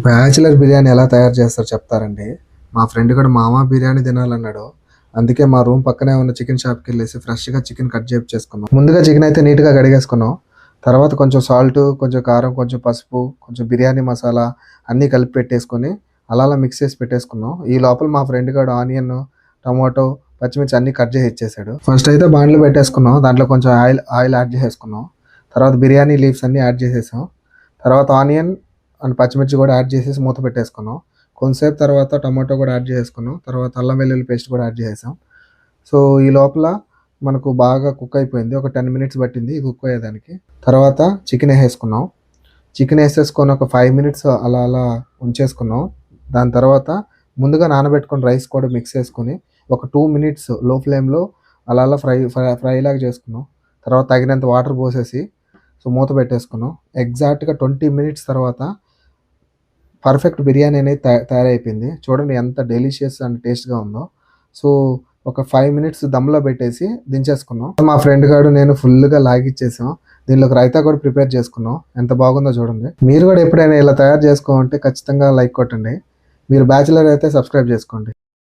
Bachelor biryani ఎలా తయారు చేస్తారో చెప్తారండి. మా ఫ్రెండ్ కూడా మామ బిర్యానీ తినాలన్నాడు. అందుకే మా రూమ్ పక్కనే ఉన్న చికెన్ షాప్కి వెళ్ళేసి ఫ్రెష్గా చికెన్ కట్ చేసుకున్నాం. ముందుగా చికెన్ అయితే నీట్గా కడిగేసుకున్నాం. తర్వాత కొంచెం సాల్ట్, కొంచెం కారం, కొంచెం పసుపు, కొంచెం బిర్యానీ మసాలా అన్నీ కలిపి పెట్టేసుకొని అలా మిక్స్ చేసి పెట్టేసుకున్నాం. ఈ లోపల మా ఫ్రెండ్ గారు ఆనియన్, టమాటో, పచ్చిమిర్చి అన్నీ కట్ చేసి ఇచ్చేసాడు. ఫస్ట్ అయితే బాండ్లు పెట్టేసుకున్నాం. దాంట్లో కొంచెం ఆయిల్ యాడ్ చేసేసుకున్నాం. తర్వాత బిర్యానీ లీవ్స్ అన్నీ యాడ్ చేసేసాం. తర్వాత ఆనియన్ అండ్ పచ్చిమిర్చి కూడా యాడ్ చేసేసి మూత పెట్టేసుకున్నాం. కొంతసేపు తర్వాత టమాటో కూడా యాడ్ చేసుకున్నాం. తర్వాత అల్లం వెల్లుల్లి పేస్ట్ కూడా యాడ్ చేసేసాం. సో ఈ లోపల మనకు బాగా కుక్ అయిపోయింది. ఒక 10 మినిట్స్ పట్టింది ఇది కుక్ అయ్యేదానికి. తర్వాత చికెన్ వేసేసుకున్నాం. చికెన్ వేసేసుకొని ఒక 5 మినిట్స్ అలా ఉంచేసుకున్నాం. దాని తర్వాత ముందుగా నానబెట్టుకుని రైస్ కూడా మిక్స్ చేసుకొని ఒక 2 మినిట్స్ లో ఫ్లేమ్లో అలా ఫ్రై లాగా చేసుకున్నాం. తర్వాత తగినంత వాటర్ పోసేసి మూత పెట్టేసుకున్నాం. ఎగ్జాక్ట్గా 20 మినిట్స్ తర్వాత పర్ఫెక్ట్ బిర్యానీ అనేది తయారైపోయింది. చూడండి ఎంత డెలిషియస్ అండ్ టేస్ట్గా ఉందో. సో ఒక 5 మినిట్స్ దమ్లో పెట్టేసి దించేసుకున్నాం. మా ఫ్రెండ్ గారు నేను ఫుల్గా లాగిచ్చేసాం. దీనిలో ఒక రైతా కూడా ప్రిపేర్ చేసుకున్నాం. ఎంత బాగుందో చూడండి. మీరు కూడా ఎప్పుడైనా ఇలా తయారు చేసుకోవాలంటే ఖచ్చితంగా లైక్ కొట్టండి. మీరు బ్యాచిలర్ అయితే సబ్స్క్రైబ్ చేసుకోండి.